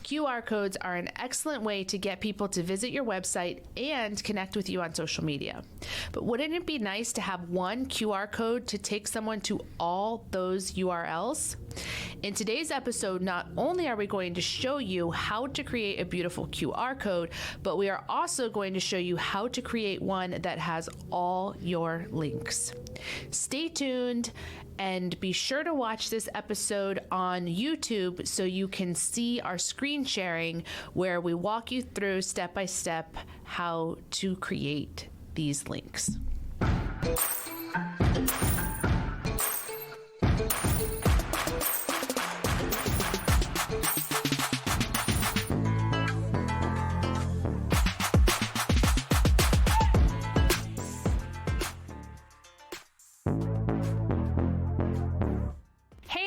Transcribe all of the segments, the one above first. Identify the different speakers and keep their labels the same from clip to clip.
Speaker 1: QR codes are an excellent way to get people to visit your website and connect with you on social media. But wouldn't it be nice to have one QR code to take someone to all those URLs? In today's episode, not only are we going to show you how to create a beautiful QR code, but we are also going to show you how to create one that has all your links. Stay tuned and be sure to watch this episode on YouTube so you can see our screen sharing where we walk you through step by step how to create these links.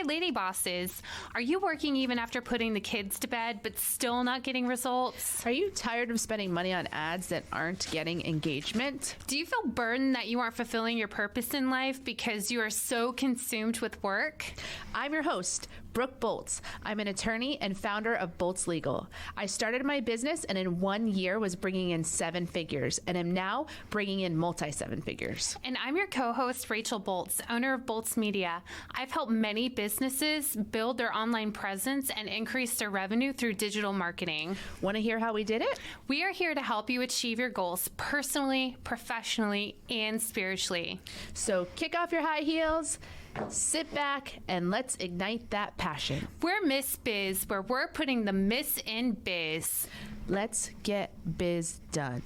Speaker 2: Lady bosses, are you working even after putting the kids to bed but still not getting results?
Speaker 1: Are you tired of spending money on ads that aren't getting engagement?
Speaker 2: Do you feel burdened that you aren't fulfilling your purpose in life because you are so consumed with work?
Speaker 1: I'm your host, Brooke Boltz. I'm an attorney and founder of Boltz Legal. I started my business and in 1 year was bringing in 7 figures and am now bringing in multi-7 figures.
Speaker 2: And I'm your co-host, Rachel Boltz, owner of Boltz Media. I've helped many businesses build their online presence and increase their revenue through digital marketing.
Speaker 1: Want to hear how we did it?
Speaker 2: We are here to help you achieve your goals personally, professionally, and spiritually.
Speaker 1: So kick off your high heels, sit back, and let's ignite that passion.
Speaker 2: We're Miss Biz, where we're putting the Miss in biz.
Speaker 1: Let's get biz done.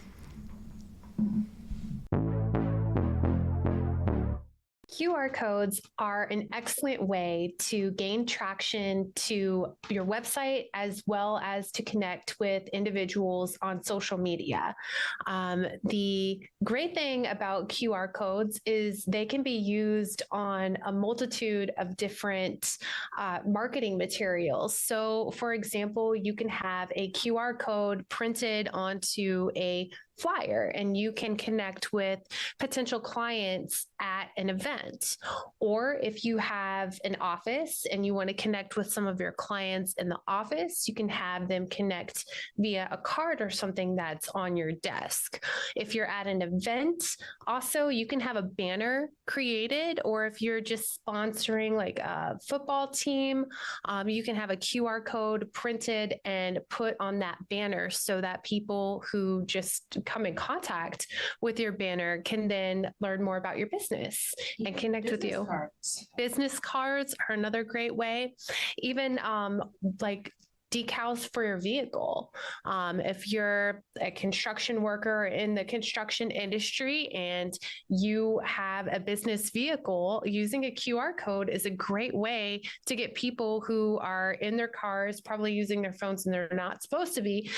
Speaker 2: QR codes are an excellent way to gain traction to your website as well as to connect with individuals on social media. The great thing about QR codes is they can be used on a multitude of different marketing materials. So, for example, you can have a QR code printed onto a flyer and you can connect with potential clients at an event. Or if you have an office and you want to connect with some of your clients in the office, you can have them connect via a card or something that's on your desk. If you're at an event, also you can have a banner created, or if you're just sponsoring like a football team, you can have a QR code printed and put on that banner so that people who just come in contact with your banner can then learn more about your business and connect with you. Business cards are another great way. Even like decals for your vehicle. If you're a construction worker in the construction industry and you have a business vehicle, using a QR code is a great way to get people who are in their cars, probably using their phones and they're not supposed to be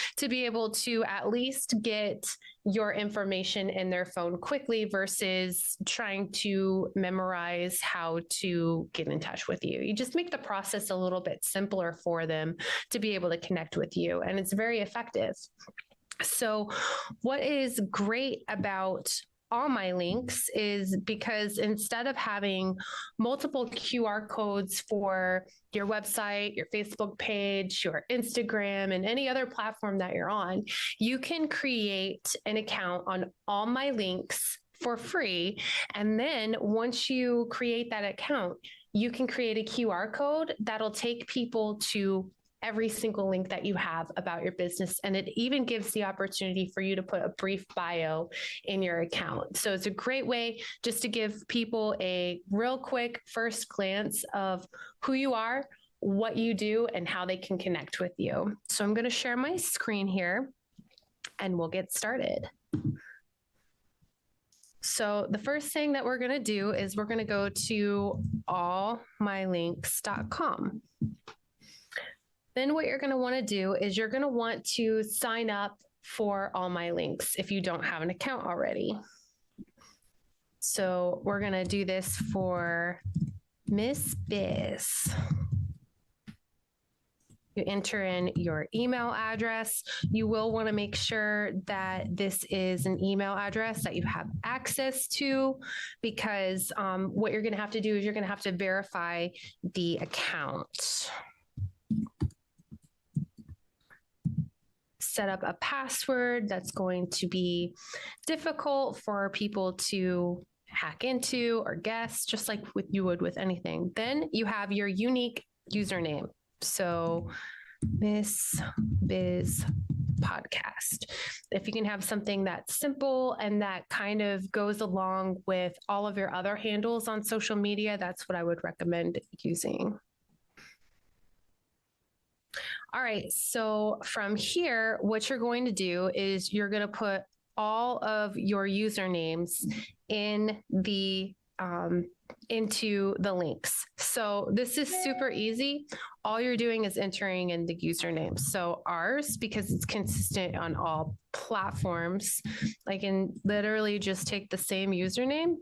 Speaker 2: able to at least get your information in their phone quickly versus trying to memorize how to get in touch with you. You just make the process a little bit simpler for them to be able to connect with you, and it's very effective. So what is great about all my links is because instead of having multiple QR codes for your website, your Facebook page, your Instagram, and any other platform that you're on, you can create an account on all my links for free. And then once you create that account, you can create a QR code that'll take people to every single link that you have about your business. And it even gives the opportunity for you to put a brief bio in your account. So it's a great way just to give people a real quick first glance of who you are, what you do, and how they can connect with you. So I'm going to share my screen here and we'll get started. So the first thing that we're going to do is we're going to go to allmylinks.com. Then what you're going to want to do is you're going to want to sign up for All My Links if you don't have an account already. So we're going to do this for Miss Biz. You enter in your email address. You will want to make sure that this is an email address that you have access to, because what you're going to have to do is you're going to have to verify the account. set up a password that's going to be difficult for people to hack into or guess, just like you would with anything. Then you have your unique username. So Miss Biz Podcast. If you can have something that's simple and that kind of goes along with all of your other handles on social media, that's what I would recommend using. All right, so from here, what you're going to do is you're going to put all of your usernames in the into the links. So this is super easy. All you're doing is entering in the username. So ours, because it's consistent on all platforms, I can literally just take the same username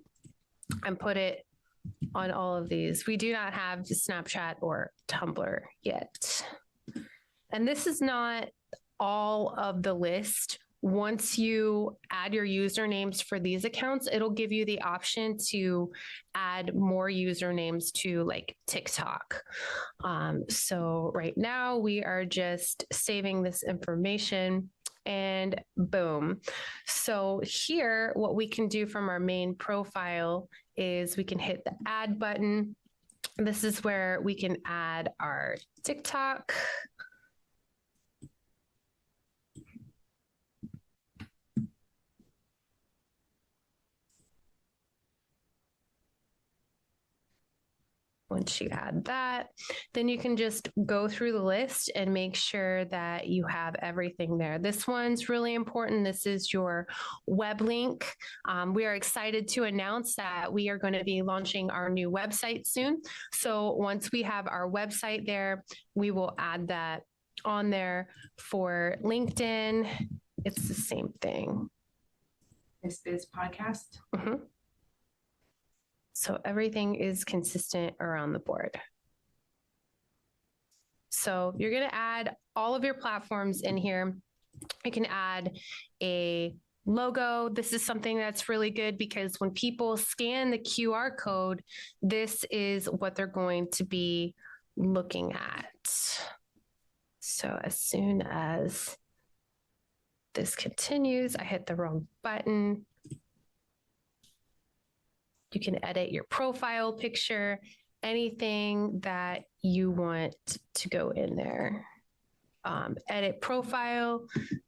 Speaker 2: and put it on all of these. We do not have Snapchat or Tumblr yet. And this is not all of the list. Once you add your usernames for these accounts, it'll give you the option to add more usernames to like TikTok. So right now we are just saving this information and boom. So here, what we can do from our main profile is we can hit the add button. This is where we can add our TikTok. Once you add that, then you can just go through the list and make sure that you have everything there. This one's really important. This is your web link. We are excited to announce that we are going to be launching our new website soon. So once we have our website there, we will add that on there. For LinkedIn, it's the same thing.
Speaker 1: Miss Biz Podcast.
Speaker 2: Mm-hmm. So everything is consistent around the board. So you're going to add all of your platforms in here. You can add a logo. This is something that's really good because when people scan the QR code, this is what they're going to be looking at. So as soon as this continues, I hit the wrong button. You can edit your profile picture, anything that you want to go in there. Edit profile.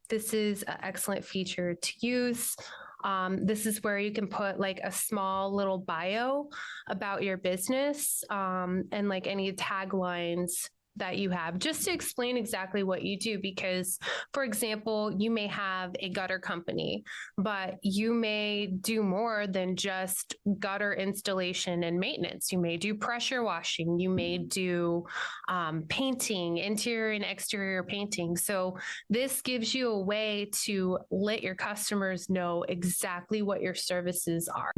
Speaker 2: This is an excellent feature to use. This is where you can put like a small little bio about your business and like any taglines that you have, just to explain exactly what you do. Because, for example, you may have a gutter company, but you may do more than just gutter installation and maintenance. You may do pressure washing. You may do painting, interior and exterior painting. So this gives you a way to let your customers know exactly what your services are.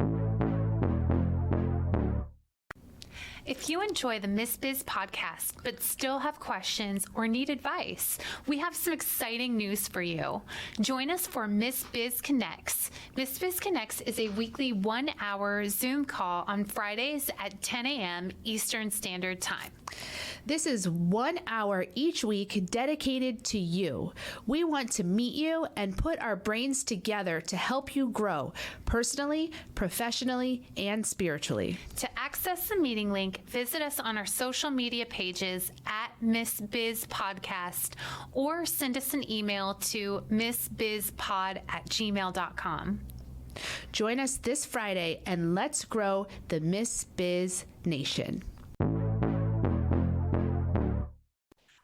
Speaker 3: If you enjoy the Miss Biz podcast, but still have questions or need advice, we have some exciting news for you. Join us for Miss Biz Connects. Miss Biz Connects is a weekly 1-hour Zoom call on Fridays at 10 a.m. Eastern Standard Time.
Speaker 1: This is 1 hour each week dedicated to you. We want to meet you and put our brains together to help you grow personally, professionally, and spiritually.
Speaker 3: To access the meeting link, visit us on our social media pages at Miss Biz Podcast or send us an email to missbizpod@gmail.com.
Speaker 1: Join us this Friday and let's grow the Miss Biz Nation.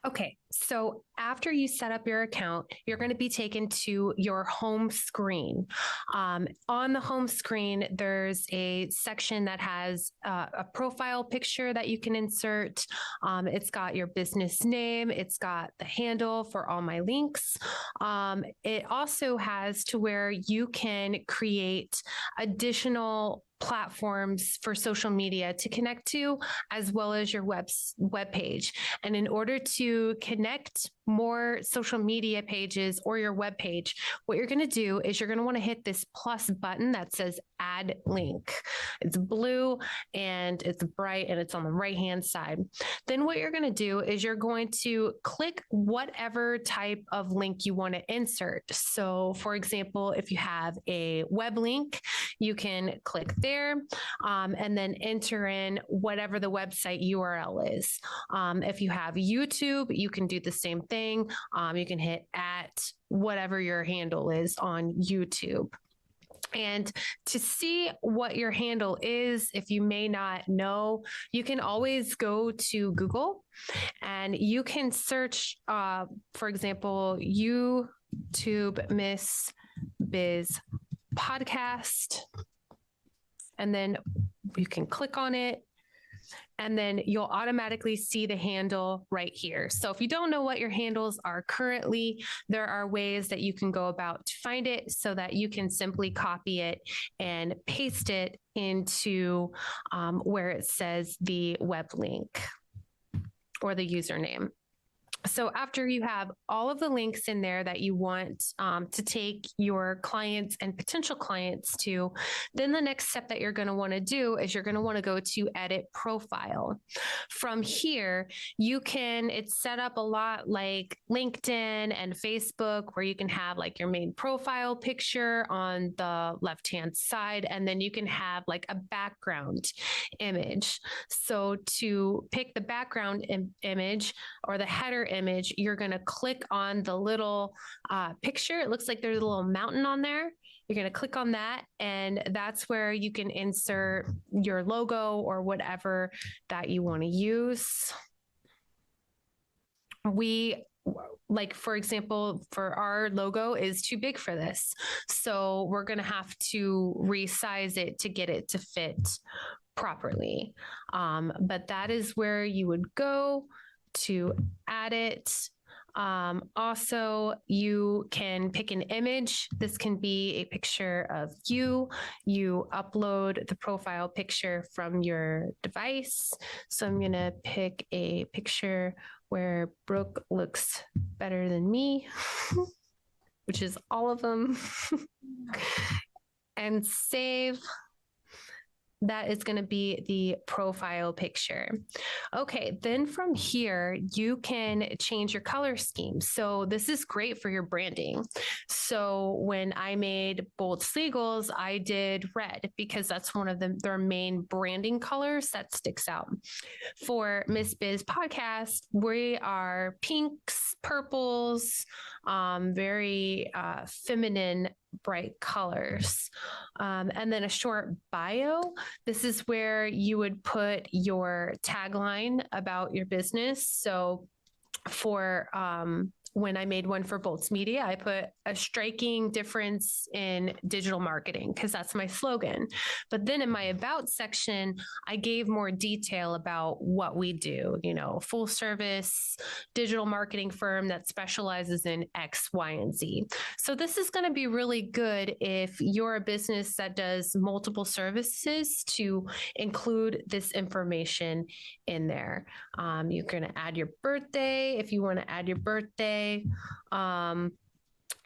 Speaker 2: Okay, so after you set up your account, you're going to be taken to your home screen. On the home screen, there's a section that has a profile picture that you can insert. It's got your business name. It's got the handle for all my links. It also has to where you can create additional platforms for social media to connect to, as well as your web page. And in order to connect more social media pages or your web page, what you're going to do is you're going to want to hit this plus button that says add link. It's blue and it's bright and it's on the right hand side. Then what you're going to do is you're going to click whatever type of link you want to insert. So for example, if you have a web link, you can click there and then enter in whatever the website URL is. If you have YouTube, you can do the same thing. You can hit at whatever your handle is on YouTube. And to see what your handle is, if you may not know, you can always go to Google and you can search, for example, YouTube Miss Biz Podcast. And then you can click on it. And then you'll automatically see the handle right here. So if you don't know what your handles are currently, there are ways that you can go about to find it so that you can simply copy it and paste it into where it says the web link or the username. So after you have all of the links in there that you want to take your clients and potential clients to, then the next step that you're going to want to do is you're going to want to go to edit profile. From here, it's set up a lot like LinkedIn and Facebook, where you can have like your main profile picture on the left-hand side, and then you can have like a background image. So to pick the background image or the header image, you're going to click on the little picture. It looks like there's a little mountain on there. You're going to click on that, and that's where you can insert your logo or whatever that you want to use. For example, for our logo is too big for this. So we're going to have to resize it to get it to fit properly. But that is where you would go to add it. Also, you can pick an image. This can be a picture of you. You upload the profile picture from your device. So I'm going to pick a picture where Brooke looks better than me, which is all of them, and save. That is going to be the profile picture. Okay, then from here, you can change your color scheme. So this is great for your branding. So when I made Bold Slegals, I did red because that's one of their main branding colors that sticks out. For Miss Biz Podcast, we are pinks, purples, very feminine, bright colors. And then a short bio. This is where you would put your tagline about your business. So for when I made one for Bolts Media, I put a striking difference in digital marketing because that's my slogan. But then in my about section, I gave more detail about what we do, full service digital marketing firm that specializes in X, Y, and Z. So this is going to be really good if you're a business that does multiple services to include this information in there. You're going to add your birthday if you want to add your birthday.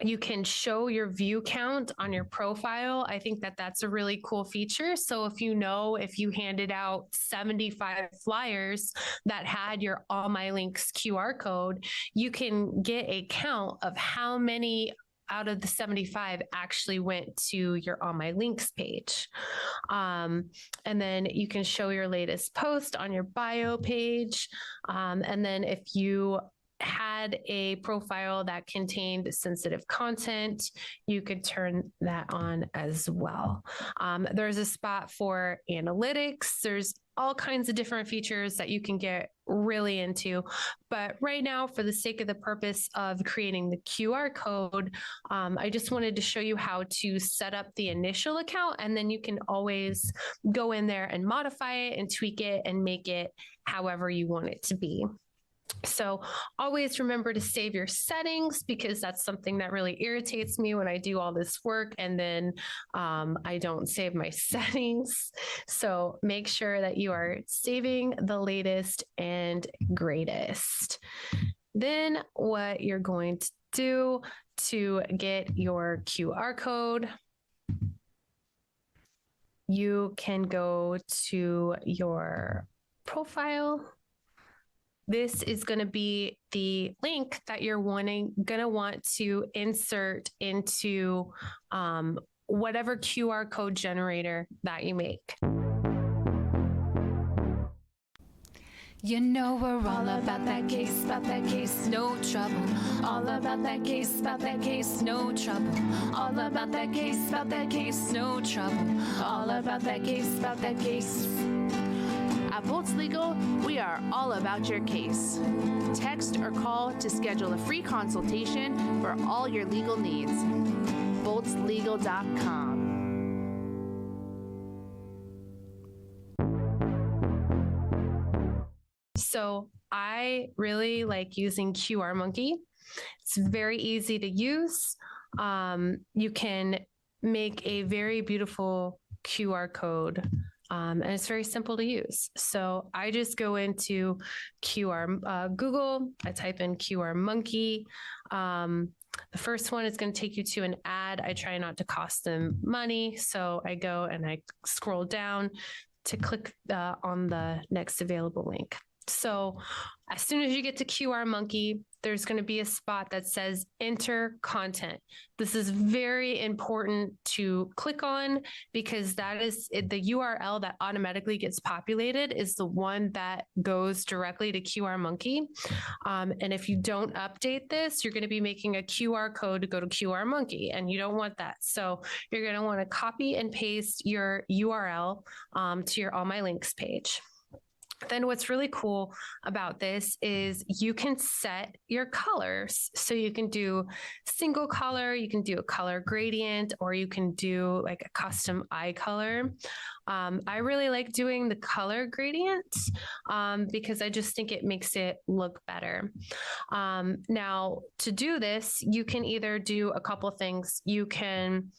Speaker 2: You can show your view count on your profile. I think that that's a really cool feature. So if you handed out 75 flyers that had your All My Links QR code, you can get a count of how many out of the 75 actually went to your All My Links page. And then you can show your latest post on your bio page. And then if you had a profile that contained sensitive content, you could turn that on as well. There's a spot for analytics. There's all kinds of different features that you can get really into. But right now, for the sake of the purpose of creating the QR code, I just wanted to show you how to set up the initial account, and then you can always go in there and modify it and tweak it and make it however you want it to be. So always remember to save your settings, because that's something that really irritates me when I do all this work and then I don't save my settings. So make sure that you are saving the latest and greatest. Then what you're going to do to get your QR code, you can go to your profile. This is going to be the link that you're going to want to insert into whatever QR code generator that you make.
Speaker 3: You know we're all about that case, no trouble. All about that case, no trouble. All about that case, no trouble. All about that case.
Speaker 1: At Bolts Legal, we are all about your case. Text or call to schedule a free consultation for all your legal needs. boltslegal.com.
Speaker 2: So I really like using QR Monkey. It's very easy to use. You can make a very beautiful QR code, and it's very simple to use. So I just go into Google, I type in QR Monkey. The first one is going to take you to an ad. I try not to cost them money. So I go and I scroll down to click on the next available link. So as soon as you get to QR Monkey, there's going to be a spot that says enter content. This is very important to click on because that is the URL that automatically gets populated is the one that goes directly to QR Monkey. And if you don't update this, you're going to be making a QR code to go to QR Monkey, and you don't want that. So you're going to want to copy and paste your URL to your All My Links page. Then what's really cool about this is you can set your colors. So you can do single color, you can do a color gradient, or you can do like a custom eye color. I really like doing the color gradient because I just think it makes it look better. Now, to do this, you can either do a couple things. You can,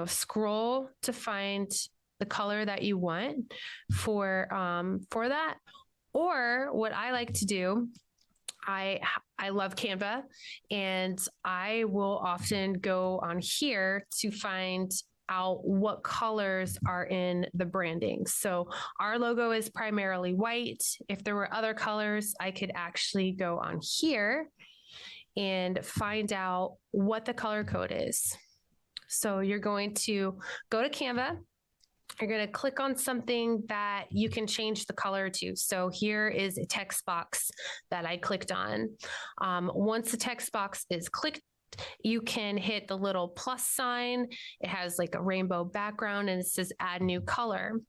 Speaker 2: scroll to find the color that you want for that. Or what I like to do, I love Canva, and I will often go on here to find out what colors are in the branding. So our logo is primarily white. If there were other colors, I could actually go on here and find out what the color code is. So you're going to go to Canva. You're going to click on something that you can change the color to. So here is a text box that I clicked on. Once the text box is clicked, you can hit the little plus sign. It has like a rainbow background and it says add new color.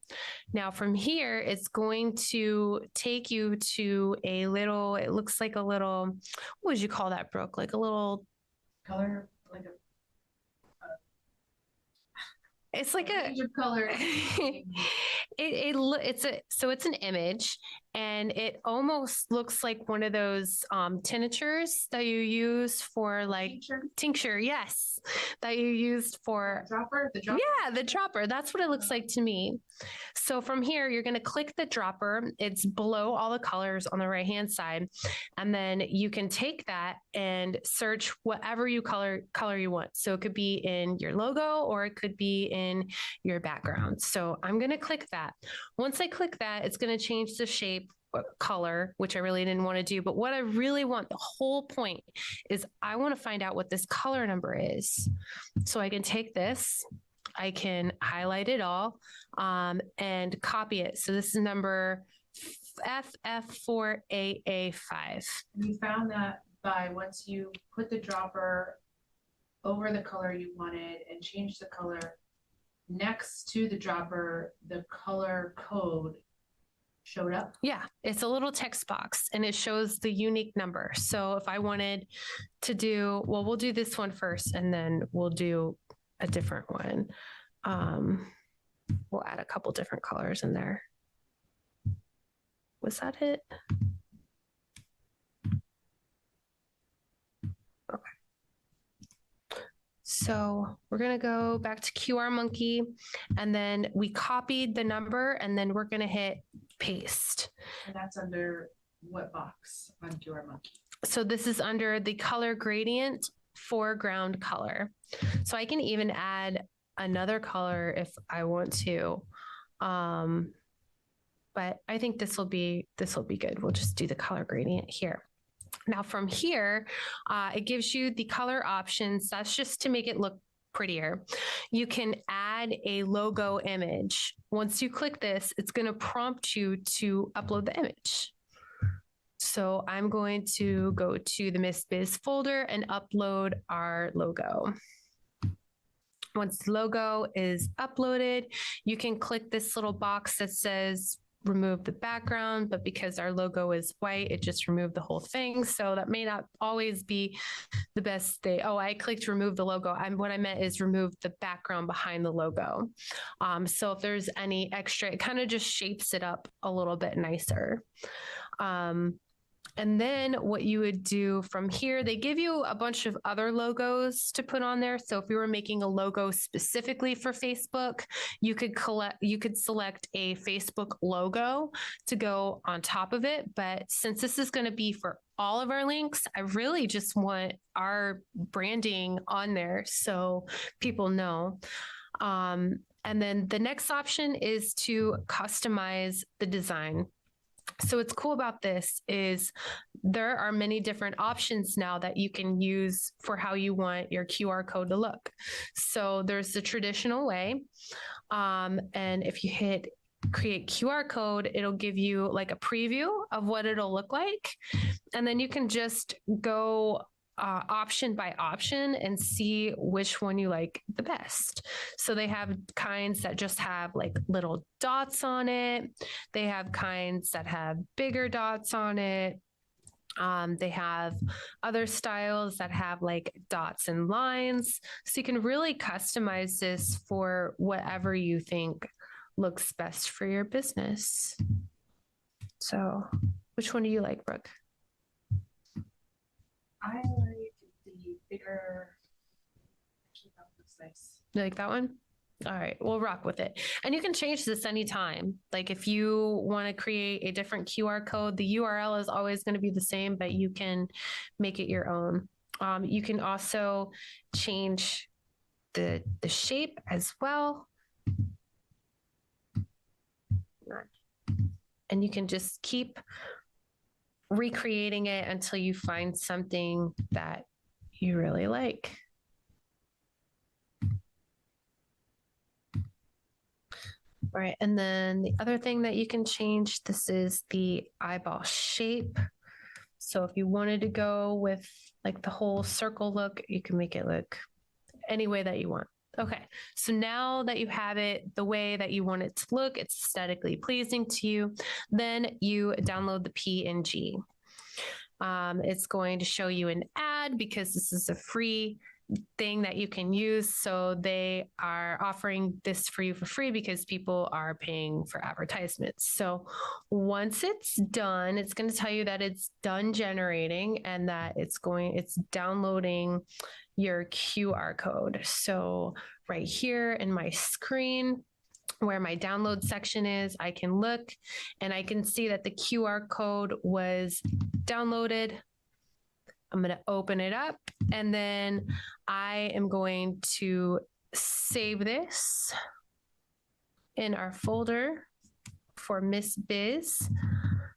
Speaker 2: Now from here, it's going to take you to a little, it looks like a little, what would you call that, Brooke? Like a little
Speaker 1: Color, like a
Speaker 2: it's like a
Speaker 1: range of color.
Speaker 2: It's an image, and it almost looks like one of those tinctures that you use for like tincture. Yes, that you used for
Speaker 1: Dropper.
Speaker 2: Yeah, the dropper. That's what it looks like to me. So from here, you're going to click the dropper. It's below all the colors on the right-hand side. And then you can take that and search whatever color you want. So it could be in your logo or it could be in your background. So I'm going to click that. Once I click that, it's going to change the shape color, which I really didn't want to do. But what I really want, the whole point is I want to find out what this color number is. So I can take this, I can highlight it all and copy it. So this is number FF4AA5.
Speaker 1: You found that by once you put the dropper over the color you wanted and change the color, next to the dropper, the color code showed up?
Speaker 2: Yeah, it's a little text box and it shows the unique number. So if I wanted to do, well, we'll do this one first and then we'll do a different one. We'll add a couple different colors in there. Was that it? Okay. So we're going to go back to QR Monkey, and then we copied the number, and then we're going to hit paste.
Speaker 1: And that's under what box on QR Monkey?
Speaker 2: So this is under the color gradient foreground color. So I can even add another color if I want to. But I think this will be good. We'll just do the color gradient here. Now from here, it gives you the color options. That's just to make it look prettier. You can add a logo image. Once you click this, it's going to prompt you to upload the image. So I'm going to go to the Miss Biz folder and upload our logo. Once the logo is uploaded, you can click this little box that says remove the background, but because our logo is white, it just removed the whole thing. So that may not always be the best thing. Oh, I clicked remove the logo. What I meant is remove the background behind the logo. So if there's any extra, it kind of just shapes it up a little bit nicer. And then what you would do from here, they give you a bunch of other logos to put on there. So if you were making a logo specifically for Facebook, you could select a Facebook logo to go on top of it. But since this is going to be for all of our links, I really just want our branding on there so people know. And then the next option is to customize the design. So what's cool about this is there are many different options now that you can use for how you want your QR code to look. So there's the traditional way. And if you hit create QR code, it'll give you like a preview of what it'll look like. And then you can just go option by option and see which one you like the best. So they have kinds that just have like little dots on it. They have kinds that have bigger dots on it. They have other styles that have like dots and lines. So you can really customize this for whatever you think looks best for your business. So which one do you like, Brooke?
Speaker 1: I like the bigger. Actually, that looks nice.
Speaker 2: You like that one? All right, we'll rock with it. And you can change this anytime. Like if you want to create a different QR code, the URL is always going to be the same, but you can make it your own. You can also change the shape as well. And you can just keep recreating it until you find something that you really like. All right, and then the other thing that you can change, this is the eyeball shape. So if you wanted to go with like the whole circle look, you can make it look any way that you want. Okay, so now that you have it the way that you want it to look, it's aesthetically pleasing to you, then you download the PNG. It's going to show you an ad because this is a free thing that you can use. So they are offering this for you for free because people are paying for advertisements. So once it's done, it's going to tell you that it's done generating and that it's downloading your QR code. So right here in my screen where my download section is, I can look and I can see that the QR code was downloaded. I'm going to open it up and then I am going to save this in our folder for Miss Biz.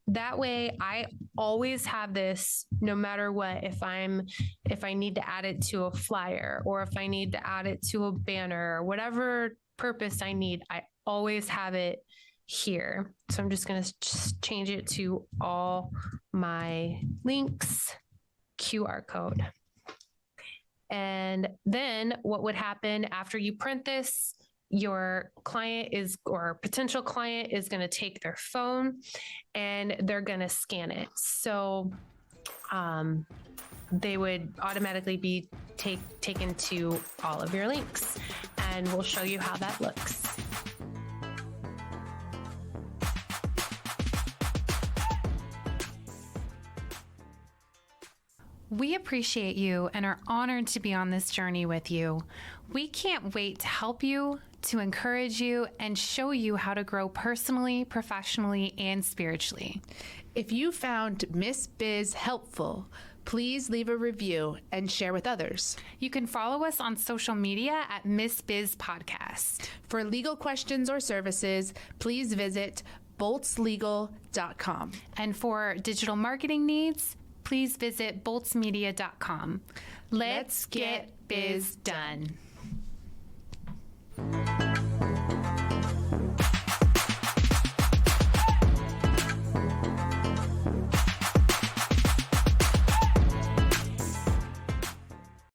Speaker 2: That way I always have this no matter what. If I need to add it to a flyer or if I need to add it to a banner or whatever purpose I need, I always have it here. So I'm just going to change it to all my links QR code. And then what would happen after you print this, your client or potential client is going to take their phone and they're going to scan it. So they would automatically be taken to all of your links, and we'll show you how that looks.
Speaker 3: We appreciate you and are honored to be on this journey with you. We can't wait to help you, to encourage you, and show you how to grow personally, professionally, and spiritually.
Speaker 1: If you found Miss Biz helpful, Please leave a review and share with others.
Speaker 3: You can follow us on social media at Miss Biz Podcast.
Speaker 1: For legal questions or services, please visit boltslegal.com.
Speaker 3: And for digital marketing needs, please visit boltsmedia.com. Let's get biz done.